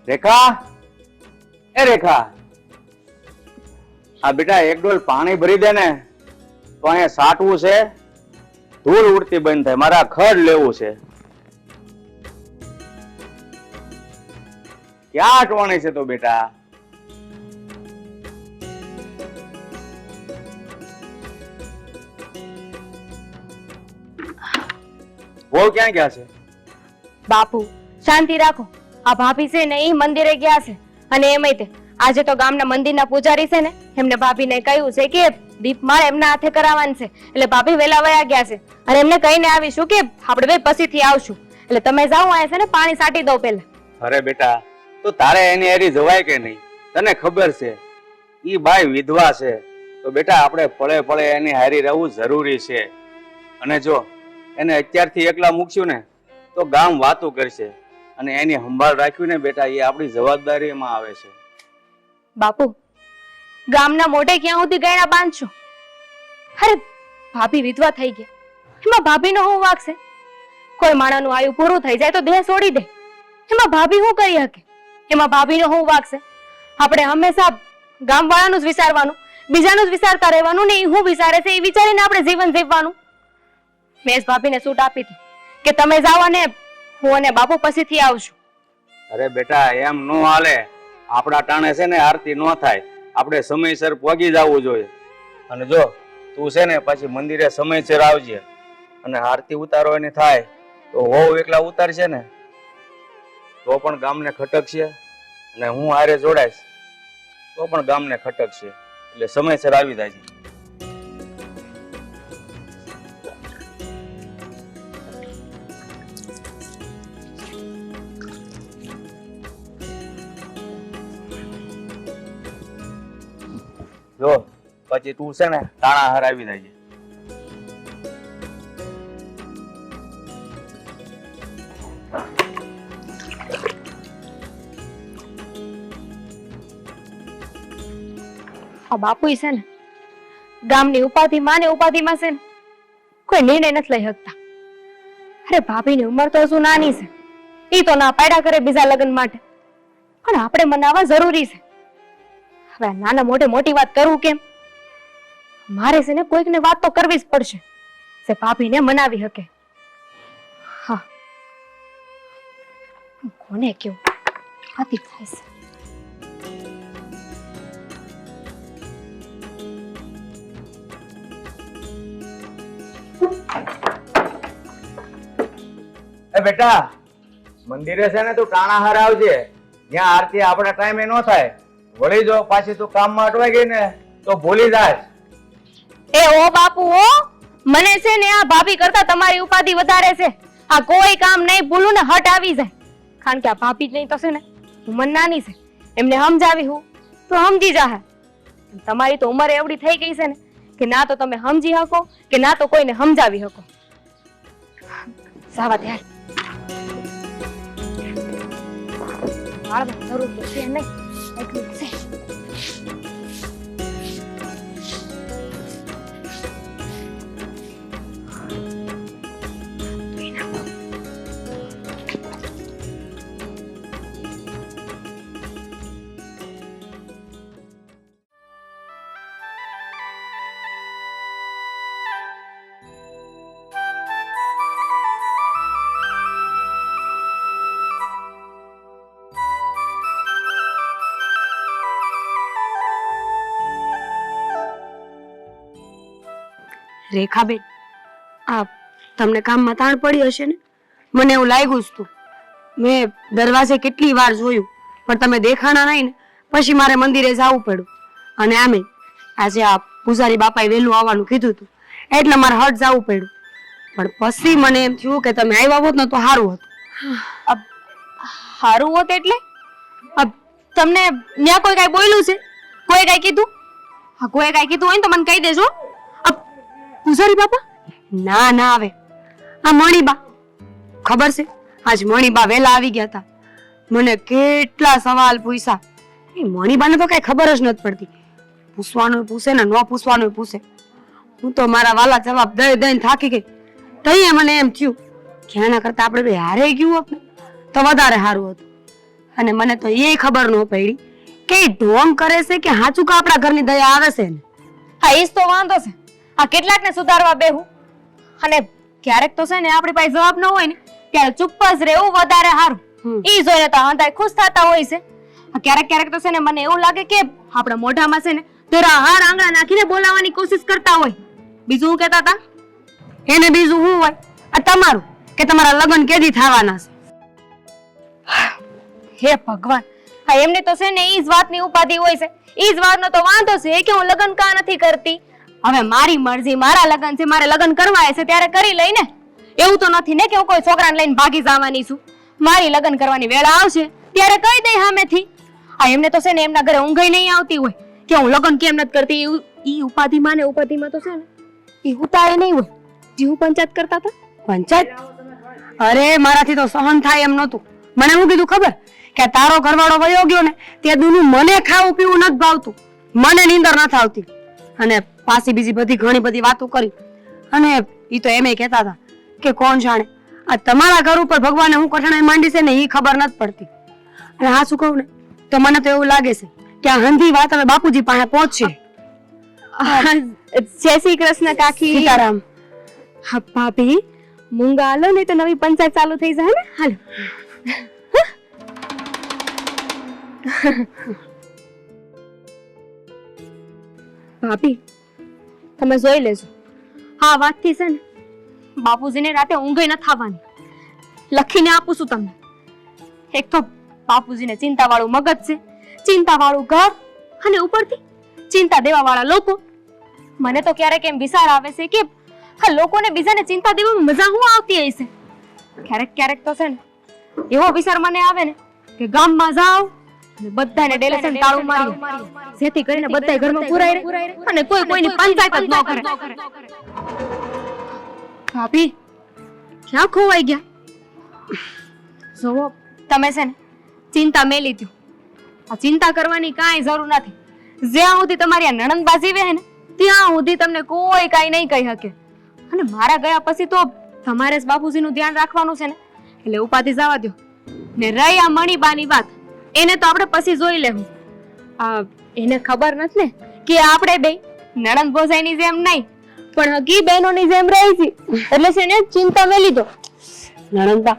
રેખા, એ રેખા, આ બેટા એક ડોલ પાણી ભરી દે ને, તો અહીંયા સાટવું છે, ધૂળ ઉડતી બંધ થાય, મારા ખડ લેવું છે. ક્યાં અટવાણી છે તો બેટા? બહુ ક્યાં ગયા છે? બાપુ શાંતિ રાખો. આ ભાભી છે ને એ મંદિરે ગયા છે, અને એમય તે આજે તો ગામના મંદિરના પૂજારી છે ને એમને ભાભીને કહ્યું છે કે દીપ મારે એમના હાથે કરાવવાનું છે, એટલે ભાભી વેલા વયા ગયા છે, અને એમને કહીને આવીશું કે આપણે બે પછીથી આવશું, એટલે તમે જાઓ અહીંયા છે ને પાણી સાટી દો પેલા. અરે બેટા, તો તારે એની હારી જવાય કે નહીં? તને ખબર છે ઈ બાઈ વિધવા છે, તો બેટા આપણે પળે પળે એની હારી રહેવું જરૂરી છે. અને જો એને અત્યારથી એકલા મૂકશું ને તો ગામ વાતું કરશે, અને એની સંભાળ રાખ્યું ને બેટા એ આપણી જવાબદારીમાં આવે છે. બાપુ ગામના મોઢે ક્યાં સુધી ગયણા બાંધશો? અરે ભાભી વિધવા થઈ ગયા, એમાં ભાભીનો શું વાંક છે? કોઈ માણાનું આયુ પૂરું થઈ જાય તો દેહ છોડી દે, એમાં ભાભી શું કરી શકે? એમાં ભાભીનો શું વાંક છે? આપણે હંમેશા ગામવાળાનું જ વિચારવાનું, બીજાનું જ વિચારતા રહેવાનું ને. એ શું વિચારે છે એ વિચારીને આપણે જીવન જીવવાનું. મેં ભાભીને છૂટ આપી હતી કે તમે જાઓ અને હું અને બાપુ પછીથી આવશું. અરે બેટા એમ નો હાલે, આપણા ટાણે છે ને આરતી નો થાય, આપણે સમયસર પહોંચી જવું જોઈએ. અને જો તું છે ને પછી મંદિરે સમયસર આવજે, અને આરતી ઉતારવાની થાય તો હોવ એકલા ઉતારશે ને તો પણ ગામને ખટકશે, અને હું હારે જોડાઈશ તો પણ ગામને ખટકશે, એટલે સમયસર આવી જાય છે. જો પછી તું છે ને તાણા હાર આવી જાય. આ બાપુ છે ને ગામની ઉપાધિમાં ને ઉપાધિમાં છે ને કોઈ નિર્ણય નથી લઈ શકતા. અરે ભાભીની ઉંમર તો હજુ નાની છે, ઈ તો ના પાડ્યા કરે બીજા લગ્ન માટે, પણ આપણે મનાવવા જરૂરી છે. હવે નાના મોઢે મોટી વાત કરવું કેમ? મારે છે ને કોઈકને વાત તો કરવી જ પડશે જે ભાભીને મનાવી શકે. હા, કોને કેવું આતી થાય છે. એ બેટા મંદિરે છે ને તું ટાણા હાર આવજે, જ્યાં આરતી આપણા ટાઈમે નો થાય. વળી જો પાછી તું કામમાં અટવાઈ ગઈ ને તો ભૂલી જાય. એ ઓ બાપુ ઓ, મને છે ને આ ભાભી કરતા તમારી ઉપાધિ વધારે છે. આ કોઈ કામ નહીં ભૂલું ને હટ આવી જાય, કારણ કે આ ભાભી જ નહીં તો છે ને ઉંમર નાની છે, એમને સમજાવી હું તો સમજી જાહે. તમારી તો ઉંમર એવડી થઈ ગઈ છે ને કે ના તો તમે સમજી શકો કે ના તો કોઈને સમજાવી શકો. સાવા ધ્યાન વાળમાં જરૂર તો છે નહીં, એટલું છે. રેખાબેન, આ તમને કામમાં તાણ પડી હશે ને? મને એવું લાગ્યું જ તું. મેં દરવાજે કેટલી વાર જોયું પણ તમે દેખાણા નહીં ને પછી મારે મંદિરે જવું પડ્યું. અને આમે આજે આ પૂજારી બાપાએ વહેલું આવવાનું કીધું હતું એટલે મારે હટ જવું પડ્યું. પણ પછી મને એમ થયું કે તમે આવ્યા હોત ને તો સારું હતું. સારું હોત એટલે તમને ત્યાં કોઈ કઈ બોલ્યું છે? કોઈ કઈ કીધું? હા, કોઈ કઈ કીધું હોય ને તો મને કહી દેજો. પૂજારી બાપા ના ના આવે. આ મણીબા ખબર છે, આજ મણીબા વેલા આવી ગયા હતા. મને કેટલા સવાલ પૂછ્યા. એ મણીબાને તો કઈ ખબર જ નથી પડતી, પૂછવાનું પૂછે ને ન પૂછવાનું પૂછે. હું તો મારા વાલા જવાબ દઈ દઈને થાકી ગઈ. તઈએ મને એમ થયું કે આના કરતા આપણે બે હારે ગયું હોત ને તો વધારે સારું હતું. અને મને તો એ ખબર ન પડી કે ઈ ઢોંગ કરે છે કે હાચું કા આપણા ઘરની દયા આવે છે ને. હા ઈ જ તો વાંધો છે. આ કેટલાકને સુધારવા બેહું અને ક્યારેક તો છે ને આપણી પાસે જવાબ ન હોય ને ત્યારે ચૂપ જ રહેવું વધારે સારું. ઈ જોઈને તો હંધાય ખુશ થતા હોય છે. ક્યારેક ક્યારેક તો છે ને મને એવું લાગે કે આપણા મોઢામાં છે ને તેરા હાર આંગળા નાખીને બોલાવવાની કોશિશ કરતા હોય. બીજું હું કહેતા હતા? એને બીજું શું હોય? આ તમારું કે તમારા લગ્ન કેદી થવાના છે? હે ભગવાન, હા એમને તો છે ને ઈ જ વાતની ઉપાધિ હોય છે. ઈ જ વાતનો તો વાંધો છે કે હું લગ્ન કા નથી કરતી. હવે મારી મરજી, મારા લગ્ન છે, મારે લગ્ન કરવા છે ત્યારે કરી લઈ ને. એવું તો નથી ને કે હું કોઈ છોકરાને લઈને ભાગી જવાની છું. મારી લગ્ન કરવાની વેળા આવશે ત્યારે કહી દઈ સામેથી. આ એમને તો છે ને એમના ઘરે ઊંઘઈ નહીં આવતી હોય કે હું લગ્ન કેમ નથી કરતી. ઈ ઉપાધિમાં ને ઉપાધિમાં તો છે ને ઈ ઉતારે નહીં હોય. જીવ પંચાયત કરતા હતા. પંચાયત? અરે મારાથી તો સહન થાય એમ નહોતું. મને શું કીધું ખબર? કે તારો ઘરવાળો વયો ગયો ને તે દુનું મને ખાવું પીવું નથી ભાવતું, મને નીંદર નથી આવતી. અને પાછી બીજી બધી ઘણી બધી વાતો કરી. અને ઈ તો એમે કહેતા હતા કે કોણ જાણે આ તમારા ઘર ઉપર ભગવાને હું કઠણાઈ માંડી છે ને ઈ ખબર નથી પડતી. અને હા શું કહું ને તો મને તો એવું લાગે છે કે આ હંધી વાત હવે બાપુજી પાસે પહોંચશે. જય શ્રી કૃષ્ણ કાકી. સીતારામ. હા ભાભી, મૂંગા હાલો નહીં તો નવી પંચાયત ચાલુ થઈ જાય ને. હાલો. ભાભી તમે જોઈ લેજો. હા વાતથી છે ને બાપુજીને રાતે ઊંઘઈ ન થવાની. લખીને આપું છું તમને. એક તો બાપુજીને ચિંતા વાળું મગજ છે, ચિંતા વાળું ઘર અને ઉપરથી ચિંતા દેવા વાળા લોકો. મને તો ક્યારેક એમ વિચાર આવે છે કે આ લોકોને બીજાને ચિંતા દેવામાં મજા શું આવતી હશે. ક્યારેક ક્યારેક તો છે ને એવો વિચાર મને આવે ને કે ગામમાં જાવ અને બધાને ડેલેશન તાળું મારી, જેથી કરીને બધા ઘરમાં પુરાઈ રહે અને કોઈ કોઈની પંચાયત જ ન કરે. ભાભી ક્યાં ખોવાઈ ગયા? જોવો તમે છે ને ચિંતા મેલી દો. આ ચિંતા કરવાની કાંઈ જરૂર નથી. જ્યાં સુધી તમારી આ નણંદબાજી રહે ને ત્યાં સુધી તમને કોઈ કાંઈ નહીં કહી શકે. અને મારા ગયા પછી તો તમારે જ બાપુજીનું ધ્યાન રાખવાનું છે ને, એટલે ઉપાધિ જવા દો. ને રહી આ મણીબાની વાત, એને તો આપણે પછી જોઈ લેવું. એને ખબર નથી ને કે આપણે બે નણંદ ભોજાઈની જેમ નહીં પણ હગી બહેનોની જેમ રહી છે. એટલે છે ને ચિંતા મેલી દો. નણંદબા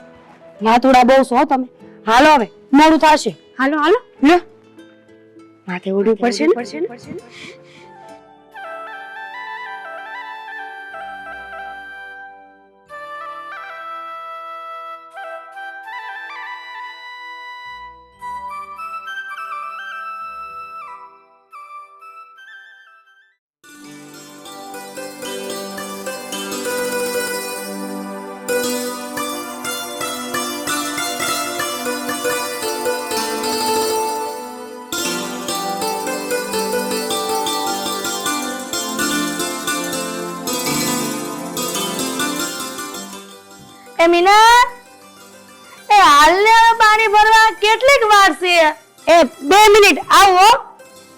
ના થોડા બહુ છો તમે. હાલો હવે મોડું થશે. હાલો હાલો લે માથે ઓઢવું પડશે ને. એ મીના, એ હાલને પાણી ભરવા કેટલીક વાર છે? એ 2 મિનિટ આવો.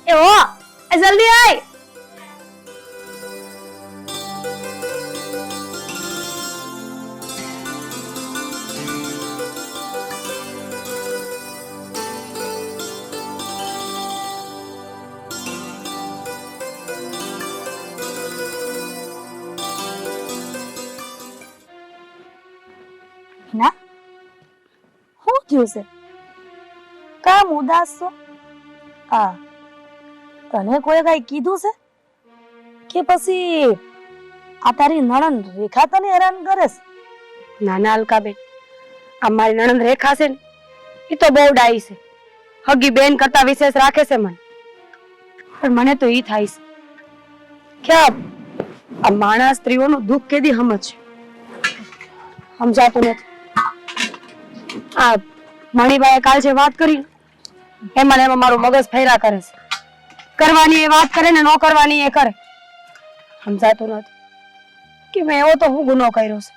એ હો, એ જલ્દી આય. ના શું થયું છે? કામ ઉદાસ છો? આ તને કોઈ કઈ કીધું છે કે પછી આ તારી નણંદ રેખા તને હેરાન કરે છે? નાના અલકાબેન, આ મારી નણંદ રેખા છે ને એ તો બહુ ડાઈ છે. હગી બેન કરતા વિશેષ રાખે છે મને. પણ મને તો ઈ થાય છે કે આ માણસ સ્ત્રીઓનું દુઃખ કેદી સમજશે, સમજાતું નથી. આ મણીબાએ કાલ જે વાત કરી એમાં મારું મગજ ફેરા કરે છે. કરવાની એ વાત કરે ને ન કરવાની એ કરે. સમજાતું નથી કે મેં એવો તો હું ગુનો કર્યો છે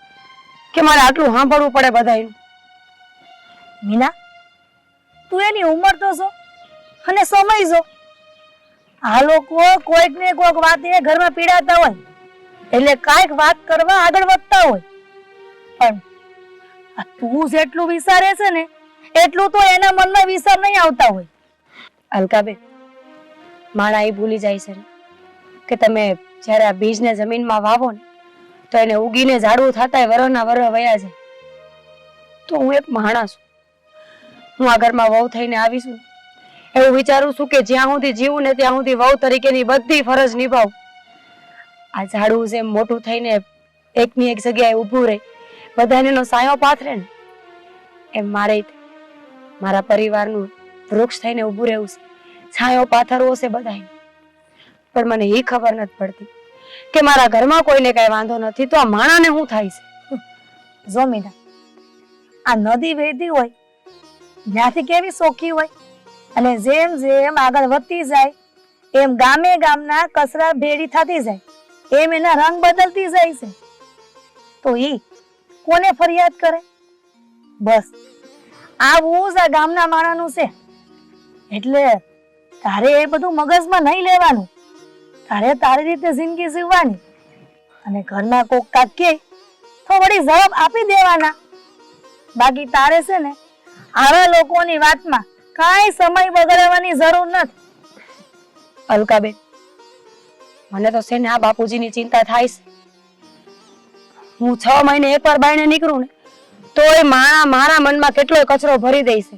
કે મારે આટલું સાંભળવું પડે બધાયનું. મીના, તું એની ઉંમર તો છો અને સમય છો. આ લોકો કોઈક ને કોઈક વાત એ ઘરમાં પીડાતા હોય એટલે કાંઈક વાત કરવા આગળ વધતા હોય. પણ તું જેટલું વિચારે છે ને એટલું તો એના મનમાં વિચાર નહીં આવતા હોય. અલકાબેન, માણા એ ભૂલી જાય છે ને કે તમે જ્યારે આ બીજને જમીનમાં વાવો ને તો એને ઉગીને ઝાડવું થતા વરહના વરહ વયા જાય. તો હું એક માણસ છું. હું આ ઘરમાં વહુ થઈને આવીશું એવું વિચારું છું કે જ્યાં સુધી જીવું ને ત્યાં સુધી વહુ તરીકેની બધી ફરજ નિભાવું. આ ઝાડવું જેમ મોટું થઈને એકની એક જગ્યાએ ઊભું રહે, બધાને એનો સાયો પાથરે ને, એમ મારે મારા પરિવારનું વૃક્ષ થઈને ઊભું રહેવું છે, છાંયો પાથરવો છે બધાને. પણ મને એ ખબર નથી પડતી કે મારા ઘરમાં કોઈને કઈ વાંધો નથી તો આ માણાને શું થાય છે. જો મીના, આ નદી વહેતી હોય ત્યાંથી કેવી સોખી હોય, અને જેમ જેમ આગળ વધતી જાય એમ ગામે ગામના કચરા ભેડી થતી જાય, એમ એના રંગ બદલતી જાય છે. તો ઈ કોને ફરિયાદ કરે? બસ આવું જ આ ગામના માણાનું છે. એટલે તારે એ બધું મગજમાં નહીં લેવાનું. તારે તારી રીતે જિંદગી જીવવાની, અને ઘરના કોક કાક કે તો વળી જવાબ આપી દેવાના. બાકી તારે છે ને આવા લોકોની વાતમાં કાંઈ સમય બગાડવાની જરૂર નથી. અલકાબેન, મને તો છે ને આ બાપુજીની ચિંતા થાય છે. હું 6 મહિને એકવાર બાયણે નીકળું ને તોય મારા મનમાં કેટલોય કચરો ભરી દે છે.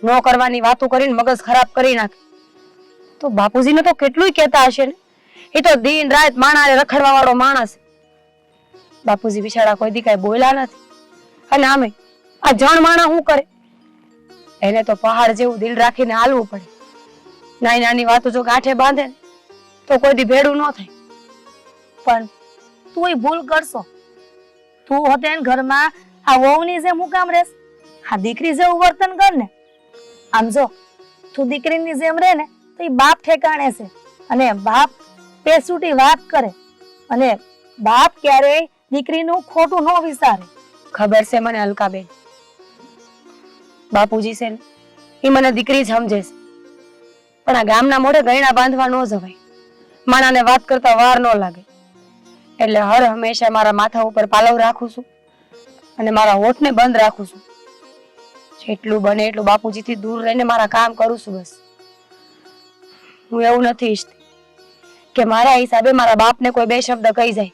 ન કરવાની વાતો કરીને મગજ ખરાબ કરી નાખે. તો બાપુજીને તો કેટલુંય કહેતા હશે ને, એ તો દિન રાત માણાને રખડવા વાળો માણસ. બાપુજી બિચારા કોઈ દી કાંઈ બોલ્યા નથી. અને આમે આ જણ માણા શું કરે? એને તો પહાડ જેવું દિલ રાખીને હાલવું પડે. નાની નાની વાતો જો ગાંઠે બાંધે ને તો કોઈ દી ભેડું ન થાય. પણ તુંય ભૂલ કરશો. તું હોતે ને ઘરમાં આ વહુની જેમ હું કામ રેસ? આ દીકરી જેવું વર્તન કર ને. આમ જો તું દીકરીની જેમ રહે ને તો એ બાપ ઠેકાણે છે, અને બાપ પેસુટી વાત કરે, અને બાપ ક્યારેય દીકરીનું ખોટું ન વિચારે. ખબર છે મને અલકાબેન, બાપુજી છે ને એ મને દીકરી જ સમજે છે. પણ આ ગામના મોઢે ગયણા બાંધવા ન જવાય. માણાને વાત કરતા વાર ન લાગે. એટલે હર હંમેશા મારા માથા ઉપર પાલવ રાખું છું અને મારા હોઠને બંધ રાખું છું. જેટલું બને એટલું બાપુજીથી દૂર રહીને મારા કામ કરું છું. બસ હું એવું નથી ઈચ્છતી કે મારા હિસાબે મારા બાપને કોઈ બે શબ્દ કહી જાય.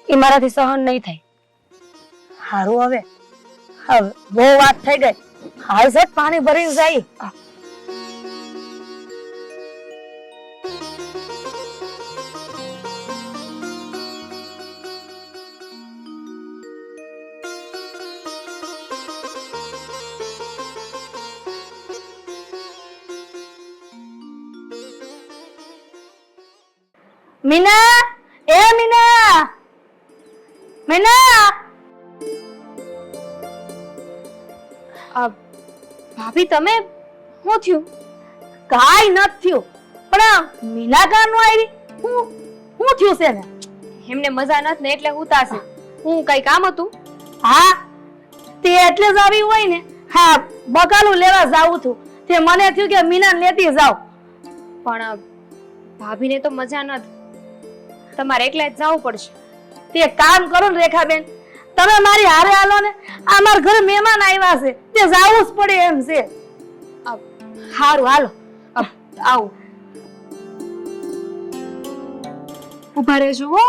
એ મારાથી સહન નહીં થાય. હારું, હવે બહુ વાત થઈ ગઈ. હાલ સટ પાણી ભરી જાય. મીના, એ મીના, મીના. ભાભી તમે શું થયું? કાઈ નથી થયું, પણ મીના કામ નો આવી. હું થયું છે ને? એમને મજા નથી ને એટલે ઉતારશે. હું કઈ કામ હતું? હા, તે એટલે જ આવી હોય ને. હા, બકાલું લેવા જાવું છું. તે મને થયું કે મીના લેતી જાવ. પણ ભાભીને તો મજા નથી, તમારે એકલા જ જવું પડશે. તે કામ કરો ને રેખાબેન, તમે મારી હારે હાલો ને. આ મારા ઘરે મહેમાન આવ્યા છે, તે જાવું જ પડે એમ છે. હારું, હાલો આવું. ઉભા રહેજો હો,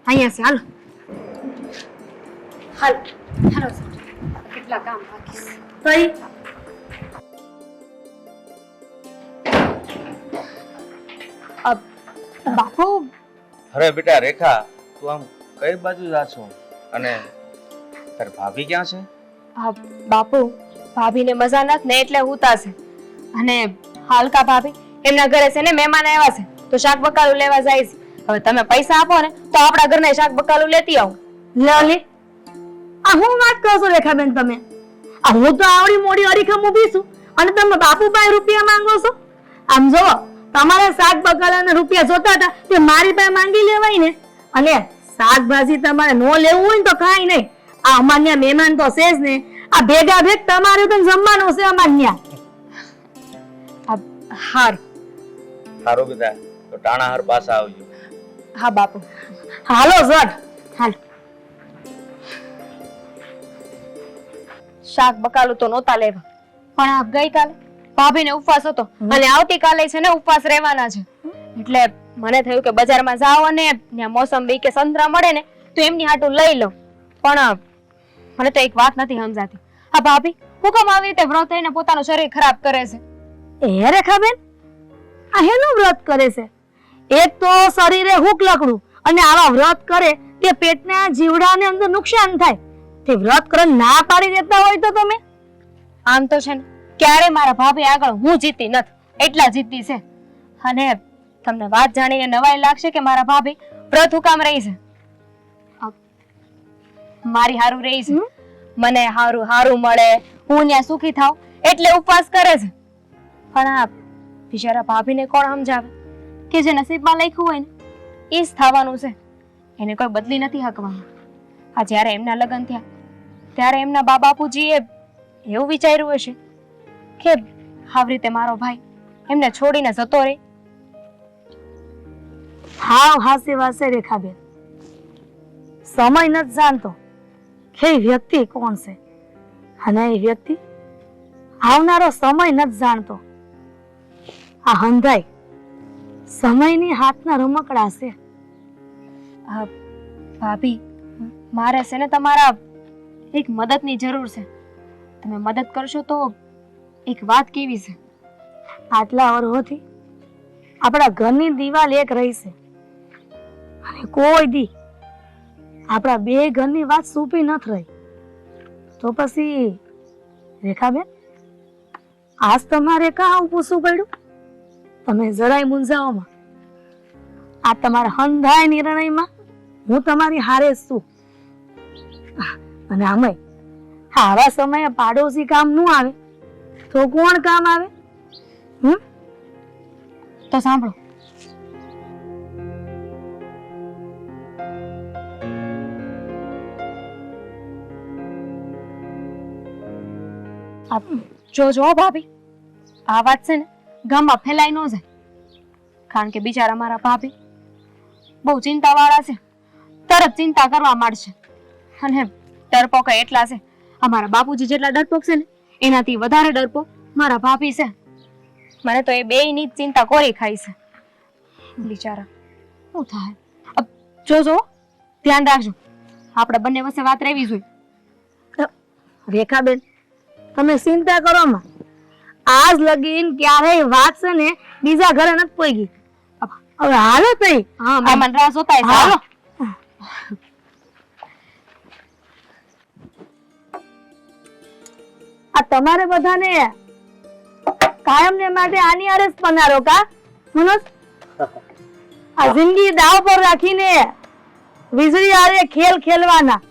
અહીંયા છે. હાલો હાલો હાલો. કેટલા કામ બાકી છે. બાપુ, અરે બેટા રેખા, તું આમ કઈ બાજુ જા છો? અને તાર ભાભી ક્યાં છે? બાપુ, ભાભીને મજા નથી ને એટલે ઉતારશે. અને હાલકા ભાભી એમના ઘરે છે ને મહેમાન આવ્યા છે તો શાક બકાલું લેવા જાય છે. હવે તમે પૈસા આપો ને તો આપણા ઘરના શાક બકાલું લેતી આવું. લલી, આ હું વાત કરો છો રેખાબેન તમે? આ હું તો આવડી મોડી અડીખમ ઊભી છું અને તમે બાપુ પાસે રૂપિયા માંગો છો? આમ જો, તમારે શાક બકાલાના રૂપિયા જોતા હતા તે મારી પાસે માંગી લેવાય ને. અને શાકભાજી તમારે નો લેવું હોય ને તો કાંઈ નહીં, આ અમાર મહેમાન તો છે જ ને. આ ભેગા ભેગ તમારે તો જમવાનું છે અમાર ન્યા. હારું સારું બેટા, તો ટાણાહર પાછા આવજો. હા બાપુ. હાલો ઝટ. હાલ. શાક બકાલું તો નહોતા લેવા, પણ આ ગઈકાલે ભાભીને ઉપવાસ હતો અને આવતીકાલે છે ને ઉપવાસ રહેવાના છે. એટલે મને થયું કે બજારમાં જાવ અને ત્યાં મોસંબી કે સંતરા મળે ને તો એમની હાટું લઈ લો. પણ મને તો એક વાત નથી સમજાતી, આ ભાભી હુકમ આવી રીતે વ્રત રહીને પોતાનું શરીર ખરાબ કરે છે. એ રેખાબેન, આ હેનું વ્રત કરે છે? એક તો શરીરે હુક લકડું અને આવા વ્રત કરે તે પેટના જીવડાને અંદર નુકસાન થાય. તે વ્રત કરે ના પાડી દેતા હોય તો તમે? આમ તો છે ને ક્યારે મારા ભાભી આગળ હું જીતી નથી, એટલા જીતી છે. અને તમને વાત જાણીને નવાઈ લાગશે કે મારા ભાભી વ્રત હુકામ રહી છે, મારી હારું રહી છે, મને હારું હારું મળે, હું ત્યાં સુખી થાવ એટલે ઉપવાસ કરે છે. પણ આ બિચારા ભાભીને કોણ સમજાવે કે જે નસીબમાં લખ્યું હોય ને એ જ થવાનું છે, એને કોઈ બદલી નથી હકવાનું. આ જ્યારે એમના લગ્ન થયા ત્યારે એમના બા બાપુજીએ એવું વિચાર્યું હશે કે આવી રીતે મારો ભાઈ એમને છોડીને જતો રહે. હાવ હાસે વાસે રેખાબેન, સમય નથી જાણતો કે એ વ્યક્તિ કોણ છે અને એ વ્યક્તિ આવનારો સમય નથી જાણતો. આ હંધાઈ સમયની હાથના રમકડા છે. ભાભી, મારે છે ને તમારા એક મદદની જરૂર છે. તમે મદદ કરશો તો એક વાત કેવી છે. આટલા વર્ષોથી આપણા ઘરની દિવાલ એક રહી છે અને કોઈ દી આપણા બે ઘરની વાત સૂપી નથી રહી. તો પછી રેખાબેન, આજ તમારે કાં આવું પૂછવું પડ્યું? તમે જરાય મૂંઝાઓમાં. આ તમારા હંધાય નિર્ણયમાં હું તમારી હારે જ છું. અને આમય આવા સમયે પાડોશી કામ ન આવે તો કોણ કામ આવે? તો સાંભળો, જો ભાભી, આ વાત છે ને ગામમાં ફેલાઈ ન જાય, કારણ કે બિચારા મારા ભાભી બહુ ચિંતા વાળા છે, તરત ચિંતા કરવા માંડશે. અને ડરપોક એટલા છે, અમારા બાપુજી જેટલા ડરપોક છે ને એનાથી વધારે ડરપોક મારા ભાભી છે. મને તો એ બેયની ચિંતા કોરી ખાઈ છે. બિચારા શું થાય? જો ધ્યાન રાખજો, આપણે બંને વચ્ચે વાત રહેવી જોઈએ. રેખાબેન, તમે ચિંતા કરો માં. આજ લગીન ક્યારેય વાત છે ને બીજા ઘરે નથી પોઈ. હવે હાલો તઈ. હા, મહેમાન રાહ જોતા હશે. હાલો. આ તમારે બધાને કાયમ ને માટે આની આરે જ પનારો કા મનોજ? આ જિંદગી દાવ પર રાખીને વીજળી આરે ખેલ ખેલવાના,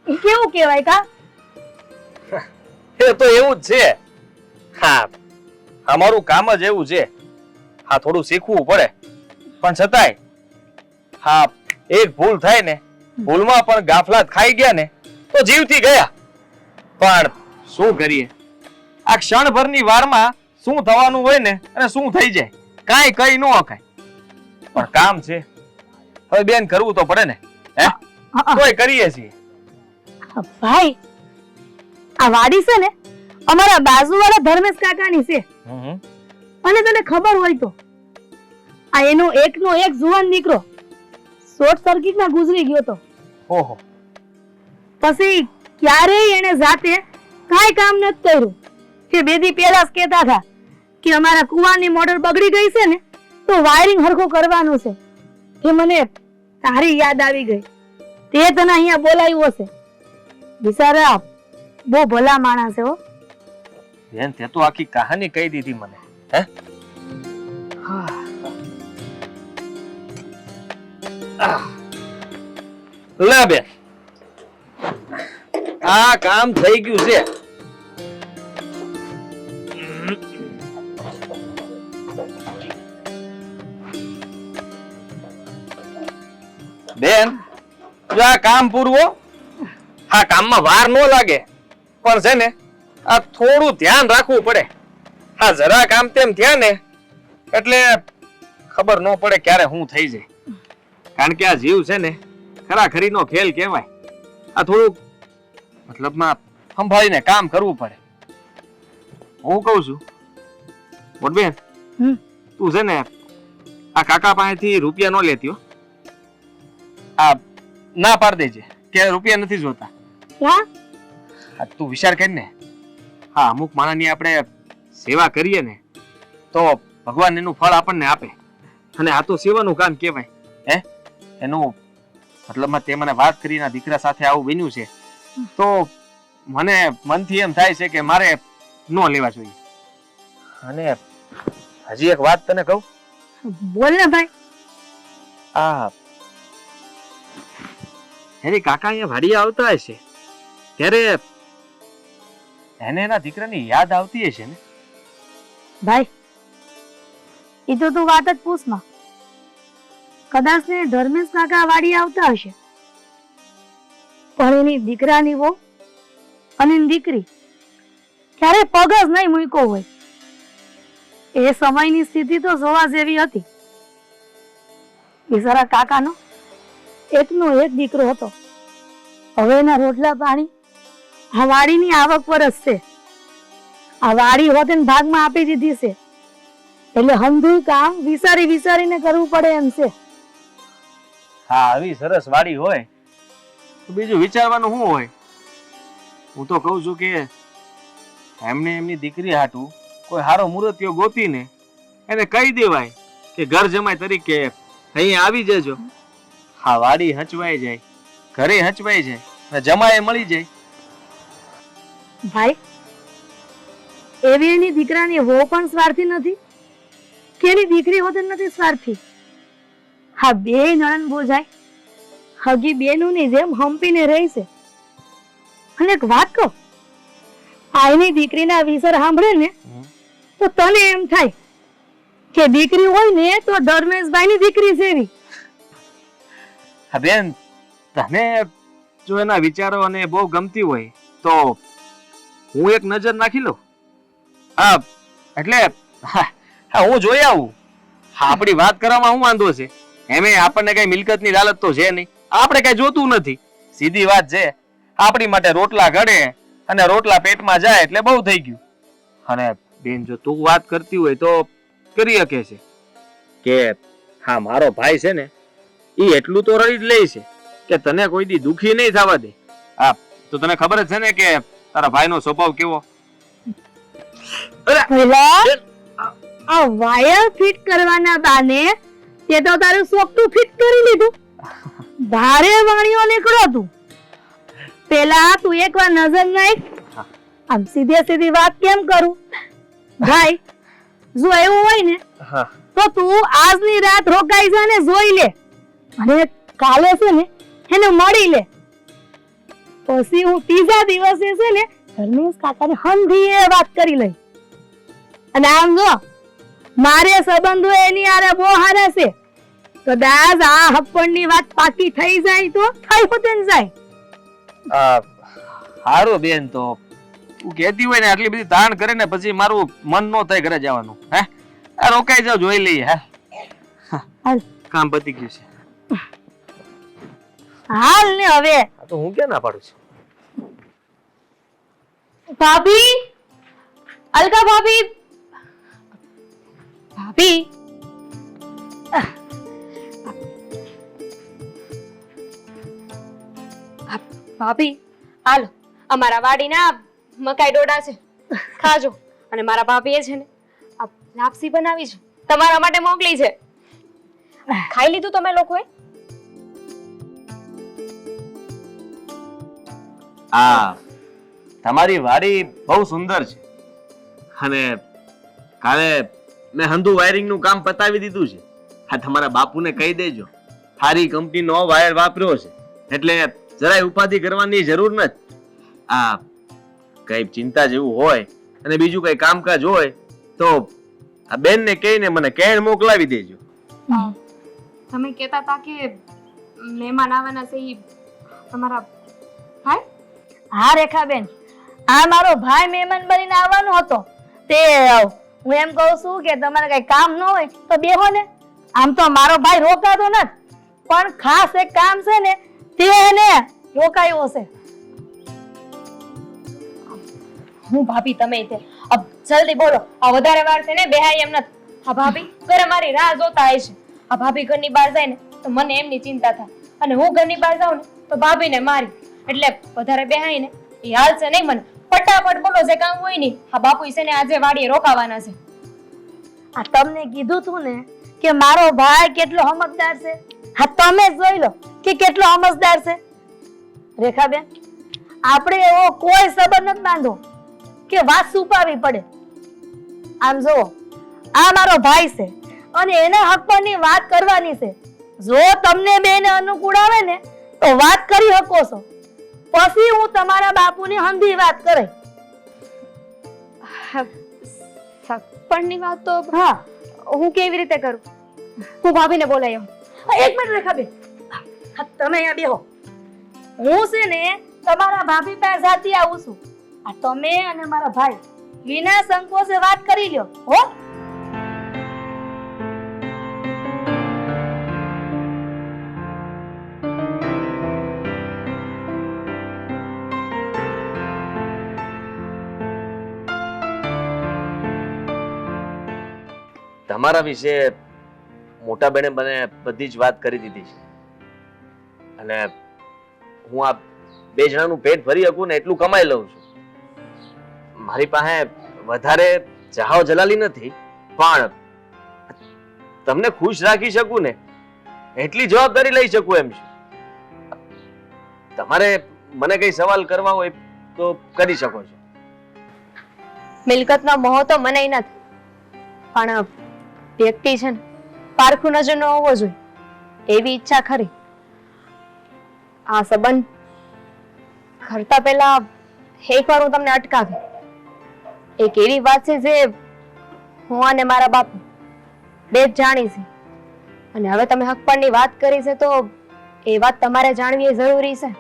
એ કેવું કહેવાય કા? એ તો એવું જ છે. હા, અમારું કામ જ એવું છે. હા, થોડું શીખવું પડે, પણ છતાંય હા, એક ભૂલ થાય ને, ભૂલમાં પણ ગાફલાત ખાઈ ગયા ને તો જીવથી ગયા. પણ શું કરીએ, આ ક્ષણભરની વારમાં શું થવાનું હોય ને અને શું થઈ જાય કાંઈ કઈ ન હકાય. પણ કામ છે, હવે બેન કરવું તો પડે ને. હે, તોય કરીએ છીએ. ભાઈ, આ વાડી છે ને અમારા બાજુવાળા ધર્મેશ કાકાની છે. અને તને ખબર હોય તો આ એનો એકનો એક જુવાન દીકરો શોર્ટ સર્કિટમાં ગુજરી ગયો તો. ઓહો. પછી ક્યારેય એને જાતે કાંઈ કામ નથી કર્યું. કે બેદી પહેલા જ કહેતા હતા કે અમારા કુવાની મોટર બગડી ગઈ છે ને તો વાયરિંગ હરખું કરવાનું છે. કે મને તારી યાદ આવી ગઈ, તે તને અહીંયા બોલાવ્યો હશે. બિચારા બહુ ભલા માણસ છે હો. બેન, તે તો આખી કહાની કહી દીધી મને. હે, લે બેન, આ કામ થઈ ગયું છે. બેન, જો આ કામ પૂરું હો. આ કામમાં વાર ન લાગે, પણ છે ને આ થોડું ધ્યાન રાખવું પડે. હા, જરા કામ તેમ થયા ને એટલે ખબર ન પડે ક્યારે હું થઈ જાય. કારણ કે આ જીવ છે ને ખરાખરીનો ખેલ કહેવાય. આ થોડુંક મતલબમાં સંભાળીને કામ કરવું પડે. હું કહું છું મોટબેન, હમ. તું છે ને આ કાકા પાસેથી રૂપિયા ન લેતી હો. આ ના પાડ દેજે કે રૂપિયા નથી જોતા. ક્યાં? હા, તું વિચાર કર ને. હા, અમુક માણસની આપણે સેવા કરીએ ને તો ભગવાન એનું ફળ આપણને આપે, અને આ તો સેવાનું કામ કહેવાય. હે, એનું મતલબમાં તે મને વાત કરીને દીકરા સાથે આવું બન્યું છે તો મને મનથી એમ થાય છે કે મારે ન લેવા જોઈએ. અને હજી એક વાત તને કહું. બોલ ને ભાઈ. આ એની કાકા અહીંયા વાડીએ આવતા હશે ત્યારે એને એના દીકરાની યાદ આવતી હશે ને. ભાઈ એ તો તું વાત જ પૂછમાં. કદાચ ને ધર્મેશ કાકા વાડી આવતા હશે, પણ એની દીકરાની વહુ અને એની દીકરી ક્યારે પગ જ નહીં મૂક્યો હોય. એ સમયની સ્થિતિ તો જોવા જેવી હતી. બિચારા કાકાનો એકનો એક દીકરો હતો. હવે એના રોટલા પાણી આ વાડીની આવક વરસ છે. આ વાડી હોત એને ભાગમાં આપી દીધી છે, એટલે હંધું કામ વિચારીને કરવું પડે એમ છે. હા, આવી સરસ વાડી હોય તો બીજું વિચારવાનું શું હોય. હું તો કહું છું કે એમને એમની દીકરી હાટું કોઈ હારો મૂર્તિઓ ગોતીને એને કહી દેવાય કે ઘર જમાઈ તરીકે અહીંયા આવી જજો. હા, વાડી હચવાઈ જાય, ઘરે હચવાઈ જાય અને જમાએ મળી જાય. ભાઈ એવી એની દીકરાની વહુ પણ સ્વાર્થી નથી કે એની દીકરી હોત નથી સ્વાર્થી. હા, બે નણંદ બોજાય હગી બેનું ની જેમ હંપીને રહી છે. અને એક વાત કહું, આ એની દીકરીના વિસર સાંભળે ને તો તને એમ થાય કે દીકરી હોય ને તો ધર્મેશભાઈ ની દીકરી છે એવી. હા બેન, તને જો એના વિચારો અને બહુ ગમતી હોય તો હું એક નજર નાખી લઉં. હા, એટલે હા, હું જોઈ આવું. હા, આપણી વાત કરવામાં શું વાંધો છે? એમે આપણને કઈ મિલકતની લાલચ તો છે નહીં, આપણે કઈ જોતું નથી. સીધી વાત છે, આપણી માટે રોટલા ઘડે અને રોટલા પેટમાં જાય એટલે બહુ થઈ ગયું. અને બેન, જો તું વાત કરતી હોય તો કરી શકે છે કે હા, મારો ભાઈ છે ને એ એટલું તો રહી જ લે છે કે તને કોઈ દી દુખી નહીં થવા દે. હા, તો તને ખબર જ છે ને કે તારા ભાઈનો સ્વભાવ કેવો. આ વાયર ફિટ કરવાના બાને તે તો તારું સોકતું ફિટ કરી લીધું. ભારે વાણીઓ નીકળો તું. પેલા તું એકવાર નજર નાખ. આમ સીધી વાત કેમ કરું ભાઈ? જો એવું હોય ને તો તું આજની રાત રોકાઈ જા ને જોઈ લે, અને કાલે છે ને એને મળી લે. પછી હું ત્રીજા દિવસે છે ને ધર્મેશ કાકાને હંધીએ વાત કરી લઈ. અને આમ જો મારે સંબંધો એની આરે બહુ હારા છે. કદાચ આ હપ્પણની વાત પાકી થઈ જાય તો થઈ હોતન જાય. હારું બેન, તો તું કહેતી હોય ને આટલી બધી તાણ કરે ને પછી મારું મન નો થાય ઘરે જવાનું. હે, આ રોકાઈ જાવ, જોઈ લઈએ. હાલ કામ પતી ગયું છે. હાલ ને હવે તો હું ક્યાં ના પાડું છું. ભાભી, અલકા ભાભી, ભાભી, ભાભી, હાલો અમારા વાડીના મકાઈ ડોડા છે, ખાજો. અને મારા ભાભીએ છે ને આ લાપસી બનાવી છે, તમારા માટે મોકલી છે. ખાઈ લીધું તમે લોકોએ? આ તમારી વાડી બહુ સુંદર છે, અને કાલે મેં હંધુ વાયરિંગ નું કામ પતાવી દીધું છે. આ તમારા બાપુને કહી દેજો, સારી કંપનીનો વાયર વાપર્યો છે, એટલે જરાય ઉપાધિ કરવાની જરૂર નથી. આ કઈ ચિંતા જેવું હોય અને બીજું કઈ કામકાજ હોય તો આ બેન ને કહીને મને કેણ મોકલાવી દેજો. તમે કહેતા હતા કે મહેમાન આવવાના છે, ઈ તમારા ભાઈ? હા રેખાબેન, આ મારો ભાઈ મહેમાન બનીને આવવાનો હતો. તે હું એમ કહું છું કે તમારે કઈ કામ ન હોય તો બેહો ને. આમ તો મારો ભાઈ રોકાતો નથી, પણ ખાસ એક કામ છે ને તે એને રોકાયો છે. હું ભાભી તમે તે અબ જલ્દી બોલો, આ વધારે વાર છે ને બેહાય એમ નથી. આ ભાભી ઘરે મારી રાહ જોતા હોય છે. આ ભાભી ઘરની બહાર જાય ને તો મને એમની ચિંતા થાય, અને હું ઘરની બહાર જાઉં ને તો ભાભીને મારી. એટલે વધારે બેહાય ને એ હાલશે નહીં મને. ફટાફટ બોલો, જે કામ હોય ને. આ બાપુ છે ને આજે વાડીએ રોકાવાના છે. આ તમને કીધું તું ને કે મારો ભાઈ કેટલો સમજદાર છે. હા, તમે જ જોઈ લો કે કેટલો સમજદાર છે. રેખાબેન, આપણે એવો કોઈ સંબંધ નથી બાંધવો કે વાત છુપાવી પડે. આમ જુઓ, આ મારો ભાઈ છે અને એના હક પરની વાત કરવાની છે. જો તમને બેને અનુકૂળ આવે ને તો વાત કરી શકો છો, પછી હું તમારા બાપુની હંધી વાત કરે. સગપણની વાત તો હા, હું કેવી રીતે કરું? હું ભાભીને બોલાવી આવું. એક મિનિટ રેખાબેન, હા, તમે અહીંયા બેહો. હું છે ને તમારા ભાભી પાસે જાતી આવું છું. આ તમે અને મારા ભાઈ વિના સંકોચે વાત કરી લ્યો હો. તમારા વિશે મોટા બેને મને બધી જ વાત કરી દીધી છે, અને હું આ બે જણાનું પેટ ભરી શકું ને એટલું કમાઈ લઉં છું. મારી પાસે વધારે ચાહો જલાલી નથી, પણ તમને ખુશ રાખી શકું ને એટલી જવાબદારી લઈ શકું એમ છું. તમારે મને કઈ સવાલ કરવા હોય તો કરી શકો છો. મિલકતનો મોહ તો મને નથી, પણ વ્યક્તિ છે ને પારખું નજરનો હોવો જોઈએ એવી ઈચ્છા ખરી. આ સંબંધ કરતા પહેલા એકવાર હું તમને અટકાવી. એક એવી વાત છે જે હું અને મારા બાપુ બે જ જાણી છે, અને હવે તમે હકપણની વાત કરી છે તો એ વાત તમારે જાણવી એ જરૂરી છે.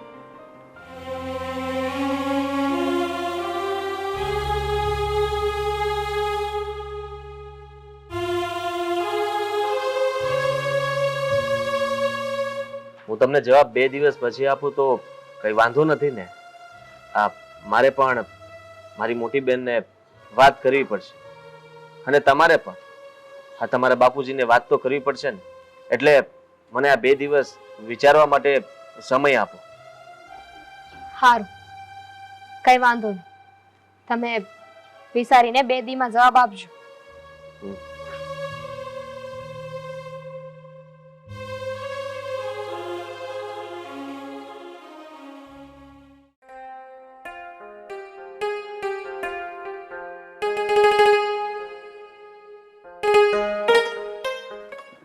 હું તમને જવાબ 2 દિવસ પછી આપું તો કઈ વાંધો નથી ને? મારે પણ મારી મોટી બેનને વાત કરવી પડશે, અને તમારે પણ તમારા બાપુજીને વાત તો કરવી પડશે ને. એટલે મને આ 2 દિવસ વિચારવા માટે સમય આપો. સારું, કઈ વાંધો નહીં. તમે વિચારીને 2 દીમાં જવાબ આપજો.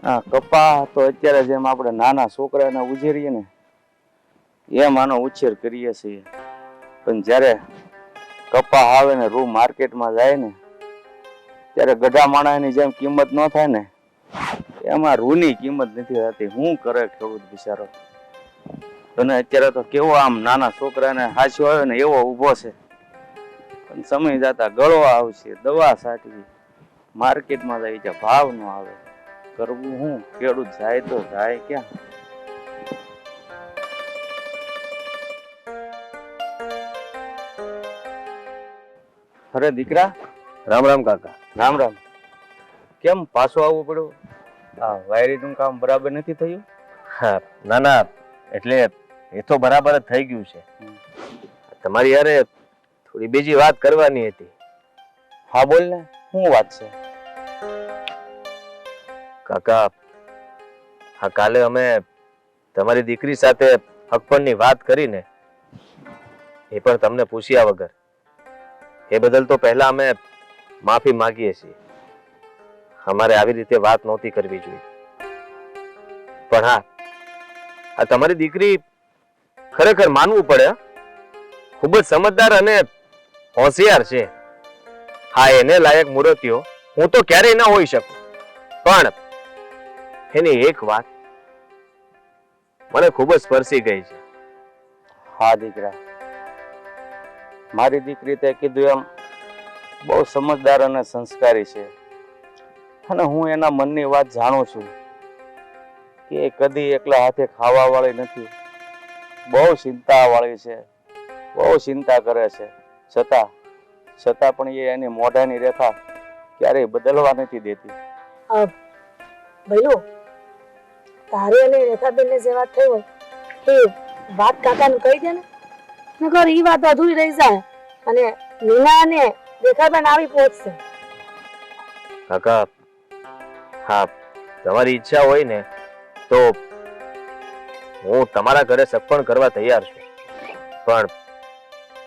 હા, કપા તો અત્યારે જેમ આપણે નાના છોકરાને ઉછેરીએ ને એમ આનો ઉછેર કરીએ છીએ, પણ જ્યારે કપા આવે ને રૂ માર્કેટમાં જાય ને ત્યારે ગધા માણસની જેમ કિંમત ન થાય ને એમાં રૂની કિંમત નથી થતી. શું કરે ખેડૂત બિચારો? અને અત્યારે તો કેવો આમ નાના છોકરાને હાસ્યો આવે ને એવો ઊભો છે, પણ સમય જતા ગળવા આવશે, દવા સાટવી, માર્કેટમાં જાય ત્યાં ભાવ ન આવે. કરવું હું? ખેડૂત જાય તો જાય ક્યાં? અરે દીકરા, રામ રામ કાકા. રામ રામ. કેમ પાછો આવવું પડ્યું? આ વાયરીનું કામ બરાબર નથી થયું? હા, ના ના, એટલે એ તો બરાબર જ થઈ ગયું છે. તમારી યારે થોડી બીજી વાત કરવાની હતી. હા બોલ ને, શું વાત છે? કાકા, હા, કાલે અમે તમારી દીકરી સાથે હકપણની વાત કરીને એ પણ તમને પૂછ્યા વગર. એ બદલ તો પહેલા અમે માફી માંગીએ છીએ. અમારે આવી રીતે વાત નહોતી કરવી જોઈએ. પણ હા, આ તમારી દીકરી ખરેખર માનવું પડે, ખૂબ જ સમજદાર અને હોશિયાર છે. હા, એને લાયક મૂર્તિઓ હું તો ક્યારેય ના હોઈ શકું, પણ એની એક વાત મને ખૂબ જ સ્પર્શી ગઈ છે. હા દીકરા, મારી દીકરી તે કીધું એમ બહુ સમજદાર અને સંસ્કારી છે, અને હું એના મનની વાત જાણું છું કે કદી એકલા હાથે ખાવા વાળી નથી. બહુ ચિંતા વાળી છે, બહુ ચિંતા કરે છે, છતાં છતાં પણ એ એની મોઢાની રેખા ક્યારેય બદલવા નથી દેતી. ભૈલું, તારે અને રેખાબેનને જે વાત થઈ હોય એ વાત કાકાને કહી દે ને, નકર ઈ વાત અધૂરી રહી જાય અને નીના અને રેખાબેન આવી પહોંચશે. કાકા, હા, તમારી ઈચ્છા હોય ને તો હું તમારા ઘરે સગપણ કરવા તૈયાર છું. પણ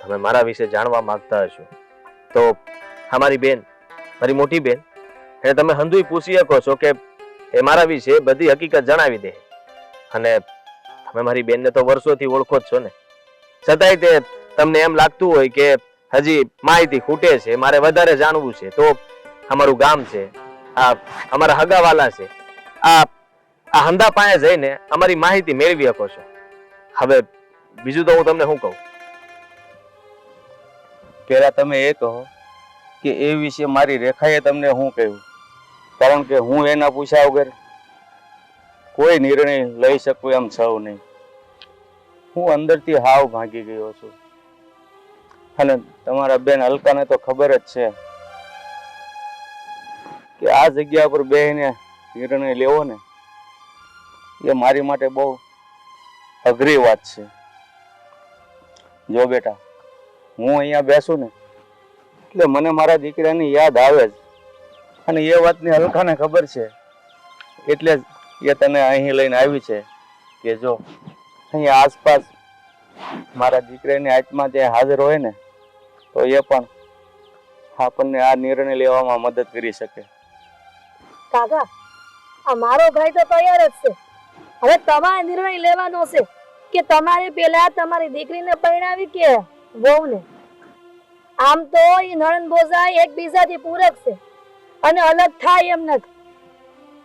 તમે મારા વિશે જાણવા માંગતા હશો તો અમારી બેન, મારી મોટી બેન, એને તમે હંધુય પૂછી શકો છો કે એ મારા વિશે બધી હકીકત જણાવી દે. અને તમે મારી બેનને તો વર્ષોથી ઓળખો જ છો ને, છતાંય તે તમને એમ લાગતું હોય કે હજી માહિતી ખૂટે છે, મારે વધારે જાણવું છે, તો અમારું ગામ છે, આ અમારા હગાવાલા છે, આ હંધા પાસે જઈને અમારી માહિતી મેળવી શકો છો. હવે બીજું તો હું તમને શું કહું? પેલા તમે એ કહો કે એ વિશે મારી રેખાએ તમને શું કહ્યું? કારણ કે હું એના પૂછ્યા વગર કોઈ નિર્ણય લઈ શકું એમ છું નહીં. હું અંદરથી હાવ ભાંગી ગયો છું. અને તમારા બેન અલકાને તો ખબર જ છે કે આ જગ્યા પર બેહીને નિર્ણય લેવો ને એ મારી માટે બહુ અઘરી વાત છે. જો બેટા, હું અહીંયા બેસું ને એટલે મને મારા દીકરાની યાદ આવે જ, અને એ વાતની અલકાને ખબર છે, એટલે જ એ તને અહીં લઈને આવી છે કે જો અહીંયા આસપાસ મારા દીકરાની આત્મા ત્યાં હાજર હોય ને તો એ પણ આપણને આ નિર્ણય લેવામાં મદદ કરી શકે. કાકા, આ મારો ભાઈ તો તૈયાર જ છે. હવે તમારે નિર્ણય લેવાનો છે કે તમારે પેલા તમારી દીકરીને પરણાવી કે વહુને. આમ તો એ નણંદ ભોજાઈ એકબીજાથી પૂરક છે અને અલગ થાય એમ નથી.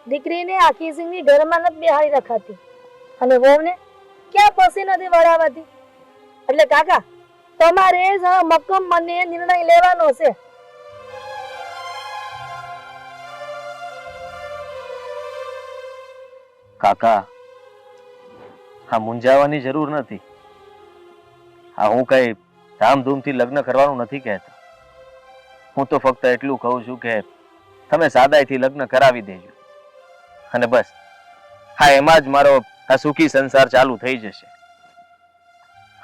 દીકરીને આખી જિંદગી ઘરમાં નથી બેહાડી રખાતી અને વહુને ક્યાં પછી નથી વળાવાતી. એટલે કાકા, તમારે જ મક્કમ મને નિર્ણય લેવાનો છે. કાકા, આ મૂંઝાવાની જરૂર નથી. હું કઈ ધામધૂમથી લગ્ન કરવાનું નથી કહેતો. હું તો ફક્ત એટલું કહું છું કે તમે સાદાઈથી લગ્ન કરાવી દેજો અને બસ. એમાં જ મારો આ સુખી સંસાર ચાલુ થઈ જશે.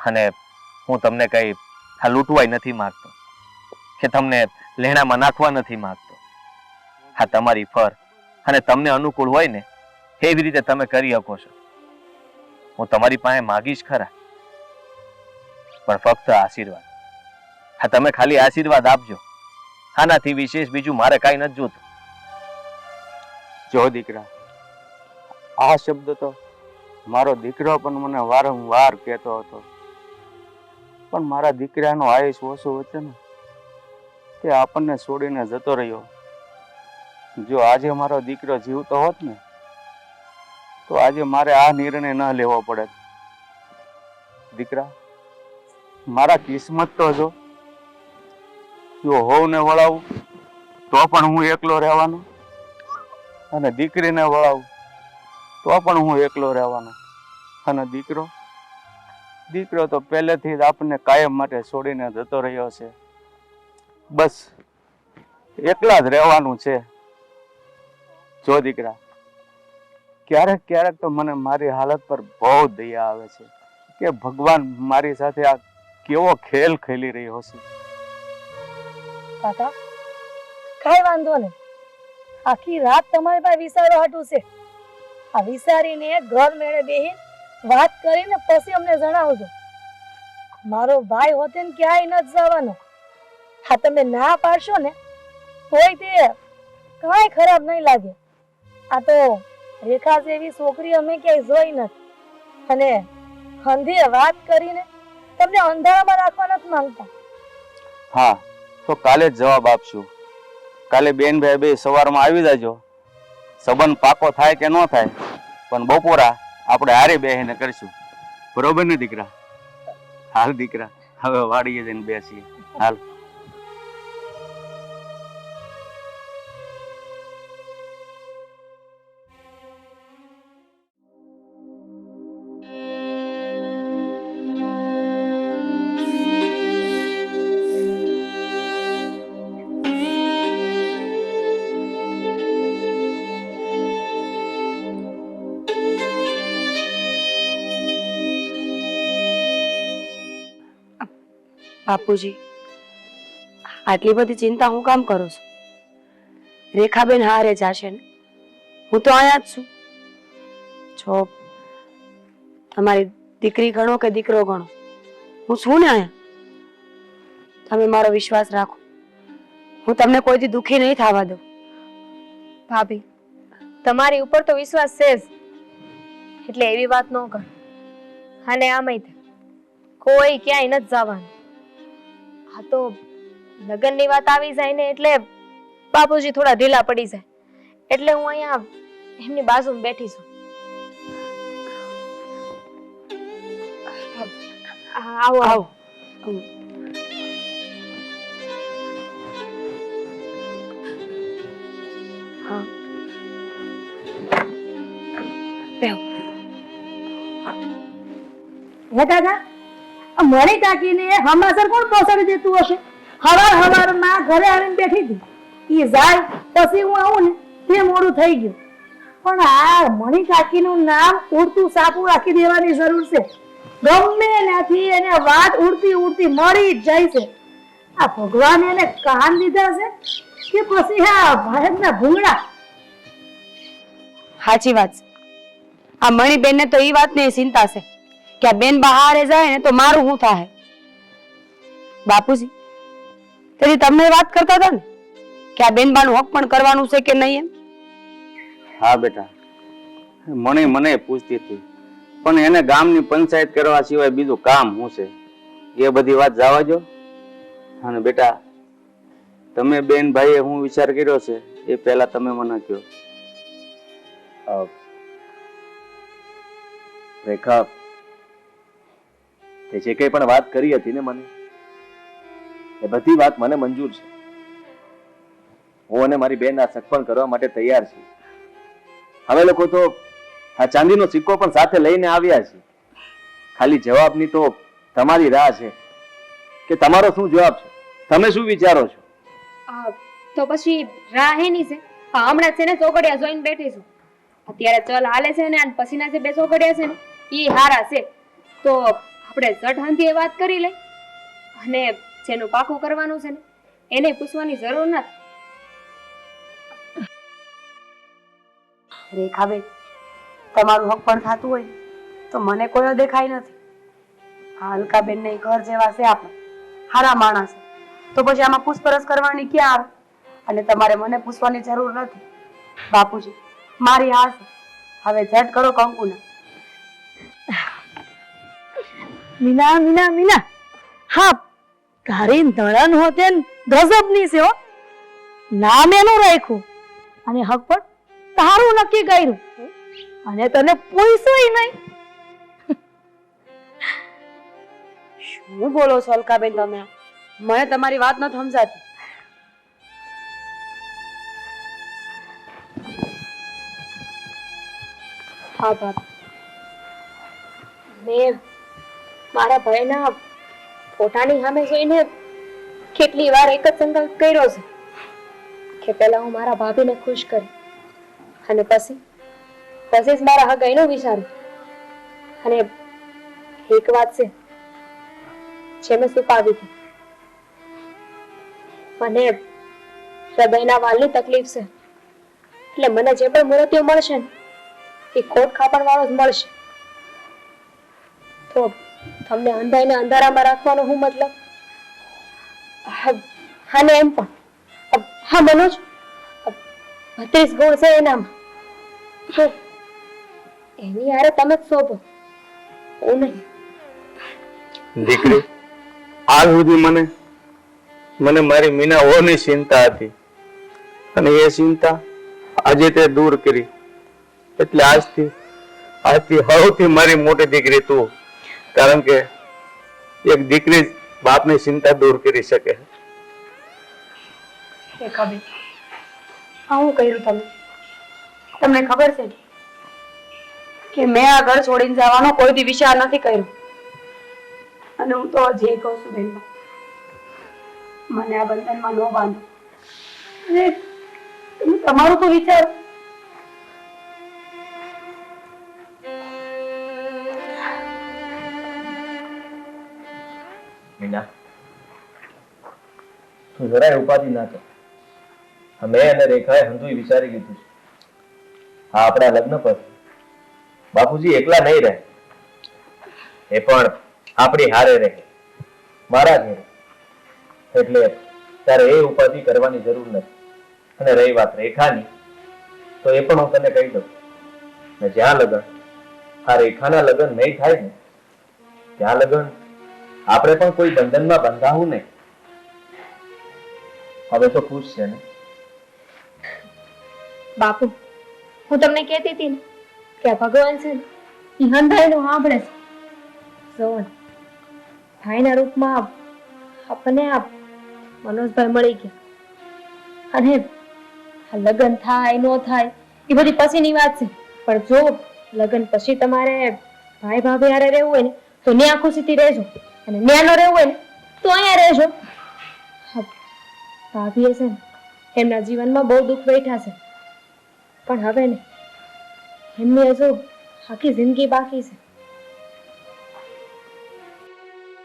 અને હું તમને કઈ લૂંટવાય નથી માંગતો કે તમને લેણામાં નાખવા નથી માંગતો. તમારી ફર અને તમને અનુકૂળ હોય ને એવી રીતે તમે કરી શકો છો. હું તમારી પાસે માગીશ ખરા, પણ ફક્ત આશીર્વાદ. તમે ખાલી આશીર્વાદ આપજો. આનાથી વિશેષ બીજું મારે કાંઈ નથી જોતું. જો દીકરા, આ શબ્દ તો મારો દીકરો પણ મને વારંવાર કહેતો હતો, પણ મારા દીકરાનો આયુષ ઓછું હતું ને તે આપણને છોડીને જતો રહ્યો. જો આજે મારો દીકરો જીવતો હોત ને તો આજે મારે આ નિર્ણય ન લેવો પડે. દીકરા, મારા કિસ્મત તો જો હોવ ને વળાવું તો પણ હું એકલો રહેવાનો, અને દીકરીને વળાવું તો પણ હું એકલો રહેવાનો. અને દીકરો તો પહેલેથી જ આપણને કાયમ માટે છોડીને જતો રહ્યો છે. બસ એકલા જ રહેવાનું છે. જો દીકરા, ક્યારેક તો મને મારી હાલત પર બહુ દયા આવે છે કે ભગવાન મારી સાથે આ કેવો ખેલ ખેલી રહ્યો છે. કાકા, કાંઈ વાંધો નહીં. આખી રાત તમારી પાસે વિચારવા હાટું છે. આ વિચારીને ઘર મેળે બેહીને વાત કરીને પછી અમને જણાવજો. મારો ભાઈ હોતે ને ક્યાંય નથી જવાનો. તમે ના પાડશો ને તોય તે કાંઈ ખરાબ નહીં લાગે. આ તો રેખા જેવી છોકરી અમે ક્યાંય જોઈ નથી અને હંધીએ વાત કરીને તમને અંધારામાં રાખવા નથી માંગતા. હા, તો કાલે જ જવાબ આપશું. કાલે બેન ભાઈ બે સવારમાં આવી જાજો. સંબંધ પાકો થાય કે ન થાય પણ બપોરા આપણે હારે બેહીને કરીશું. બરોબર ને દીકરા? હાલ દીકરા, હવે વાડીએ જઈને બેસીએ. હાલ. બાપુજી, આટલી બધી ચિંતા હું કામ કરું છું? રેખાબેન હારે જશે ને, હું તો અહીંયા જ છું. જો તમારી દીકરી ગણો કે દીકરો ગણો, હું છું ને અહીંયા. તમે મારો વિશ્વાસ રાખો, હું તમને કોઈથી દુખી નહીં થવા દઉં. ભાભી, તમારી ઉપર તો વિશ્વાસ છે જ, એટલે એવી વાત ન કર. અને આમાંય તે કોઈ ક્યાંય નથી જવાનું. આ તો લગ્નની વાત આવી જાય ને એટલે બાપુજી થોડા ઢીલા પડી જાય, એટલે હું અહીંયા એમની બાજુમાં બેઠી છું. આવો આવો. હા, બેહો. હે દાદા, આ મણી કાકીને હમાસર કોણ પહોંચાડી દેતું હશે? હવારમાં ઘરે આવીને બેઠી હતી. ઈ જાય પછી હું આવું ને તે મોડું થઈ ગયું. પણ આ મણી કાકીનું નામ ઉડતું સાપું રાખી દેવાની જરૂર છે. ગમે એનાથી એને વાત ઉડતી ઉડતી મળી જ જાય છે. આ ભગવાને એને કાન દીધા છે કે પછી આ ભારતના ભૂંગળા? સાચી વાત છે. આ મણીબેનને તો એ વાતની ચિંતા છે કે આ બેન બહારે જાય ને તો મારું શું થાય. બાપુજી, તેથી તમને વાત કરતા હતા ને કે આ બેનબાનું હક પણ કરવાનું છે કે નહીં એમ? હા બેટા, મને પૂછતી હતી, પણ એને ગામની પંચાયત કરવા સિવાય બીજું કામ શું છે? એ બધી વાત જવા દો. અને બેટા, તમે બેન ભાઈએ હું વિચાર કર્યો છે એ પહેલા તમે મને કહો. રેખા, તે જે કંઈ પણ વાત કરી હતી ને મને, એ બધી વાત મને મંજૂર છે. હું અને મારી બેન આ સગપણ કરવા માટે તૈયાર છીએ. અમે લોકો તો આ ચાંદીનો સિક્કો પણ સાથે લઈને આવ્યા છીએ. ખાલી જવાબની તો તમારી રાહ છે કે તમારો શું જવાબ છે, તમે શું વિચારો છો? તો પછી રાહ એની છે. હમણાં છે ને ચોકડિયા જોઈને બેઠી છું. અત્યારે ચલ હાલે છે ને પછીના જે બે ચોકડિયા છે ને એ હારા છે, તો આપણે જઠાંથી એ વાત કરી લઈ. અને જેનું પાકું કરવાનું છે ને એને પૂછવાની જરૂર નથી. રેખાબેન, તમારું હક પણ થતું હોય તો મને કોઈ દેખાય નથી. આ હલકાબેન ને ઘર જેવા છે આપણે, હારા માણસ છે, તો પછી આમાં પૂછપરછ કરવાની ક્યાં આવે? અને તમારે મને પૂછવાની જરૂર નથી. બાપુજી, મારી હા છે, હવે ઝટ કરો કંકુના. મીના મીના મીના, હા તારી નળન હોતે ગજબની છે હો. નામ એનું રાખ્યું અને હક પણ તારું નક્કી કર્યું અને તને પૂછ્યું નહીં. શું બોલો છો હલકાબેન તમે? મને તમારી વાત નથી સમજાતી. હા બાપ, મેં મારા ભાઈના ફોટાની સામે જોઈને કેટલી વાર એક જ સંકલ્પ કર્યો છે કે પહેલા હું મારા ભાભીને ખુશ કરી અને પછી જ મારા હગાઈનું વિચારું. અને એક વાત છે જે મેં છુપાવી હતી, મને હૃદયના વાલની તકલીફ છે, એટલે મને જે પણ મૂર્તિઓ મળશે ને એ ખોટ ખાપણ વાળો જ મળશે. તો તમને અંધાઈને અંધારામાં રાખવાનો શું મતલબ? અને એમ પણ હા મનોજ, 32 ગુણ છે એનામાં, તો એની યારે તમે જ શોભો, હું નહીં. દીકરી, આજ સુધી મને મારી મીના ઓની ચિંતા હતી, અને એ ચિંતા આજે તે દૂર કરી. એટલે આજથી સૌથી મારી મોટી દીકરી તું, કારણ કે એક દીકરી જ બાપની ચિંતા દૂર કરી શકે. રેખાબેન, આ હું કર્યું તમે? તમને ખબર છે કે મેં આ ઘર છોડીને જવાનો કોઈ વિચાર નથી કર્યો. અને હું તો હજી કહું છું બેન, મને આ બંધનમાં ન બાંધો. અને તમે તમારું તો વિચાર. મીના, તું જરાય ઉપાધિ ના કર. મેં અને રેખાએ હંધુય વિચારી લીધું છે. આ આપણા લગ્ન પર બાપુજી એકલા નહીં રહે, એ પણ આપણી હારે રહે, મારા ઘરે. એટલે તારે એ ઉપાધિ કરવાની જરૂર નથી. અને રહી વાત રેખાની, તો એ પણ હું તને કહી દઉં. ને જ્યાં લગન આ રેખાના લગ્ન નહીં થાય ને, ત્યાં લગન આપણે પણ કોઈ બંધનમાં બંધાવું નહીં. હવે તો ખુશ છે ને? બાપુ, હું તમને કહેતી હતી ને કે આ ભગવાન છે ને એ હંધાઈનું સાંભળે છે. જોવો ને, ભાઈના રૂપમાં આપણને આ મનોજભાઈ મળી ગયા. અને આ લગ્ન થાય ન થાય એ બધી પછીની વાત છે. પણ જો લગ્ન પછી તમારે ભાઈ ભાભી હારે રહેવું હોય ને તો ન્યા ખુશીથી રહેજો, અને ન્યા ન રહેવું હોય ને તો અહીંયા રહેજો. હા, ભાભીએ છે ને એમના જીવનમાં બહુ દુઃખ બેઠા છે, પણ હવે ને એમની હજુ આખી જિંદગી બાકી છે.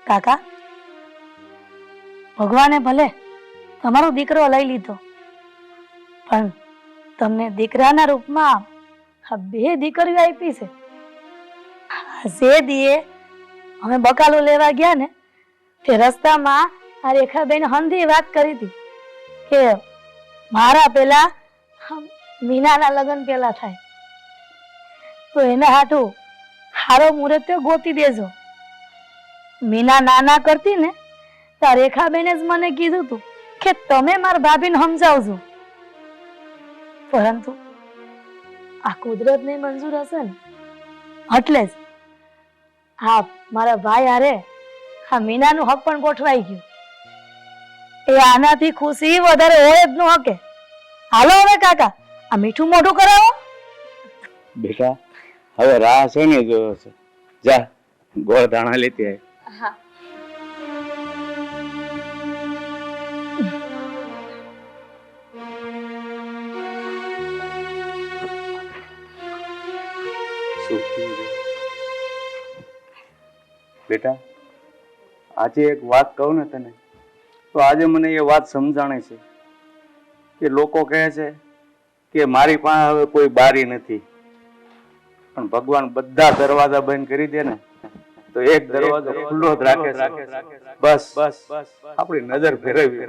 કાકા, ભગવાને ભલે તમારો દીકરો લઈ લીધો, પણ તમને દીકરાના રૂપમાં આ બે દીકરીઓ આપી છે. જે દીએ અમે બકાલો લેવા ગયા ને, તે રસ્તામાં આ રેખાબેન હંધી વાત કરી હતી કે મારા પેલા મીનાના લગ્ન પેલા થાય, તો એને હાટું હારો મુહૂર્ત ગોતી દેજો. મીના નાના કરતી ને તો રેખાબેને જ મને કીધું તું કે તમે મારા ભાભીને સમજાવજો, પરંતુ આ કુદરત ને મંજૂર હશે ને, એટલે જ હા મારા ભાઈ હારે આ મીનાનું હક પણ ગોઠવાઈ ગયું. એ આનાથી ખુશી વધારે હોય જ ન હકે. હાલો હવે કાકા, આ મીઠું મોઢું કરાવો. બેટા હવે રાહ છે ને જોયો છે, જા ગોળ ધાણા લેતી આય. હા, બેટા આજે એક વાત કહું ને તને, તો આજે મને એ વાત સમજાણી છે કે લોકો કહે છે કે મારી પાસે હવે કોઈ બારી નથી, પણ ભગવાન બધા દરવાજા બંધ કરી દે ને તો એક દરવાજો ખુલ્લો જ રાખે છે. બસ આપણી નજર ફેરવી.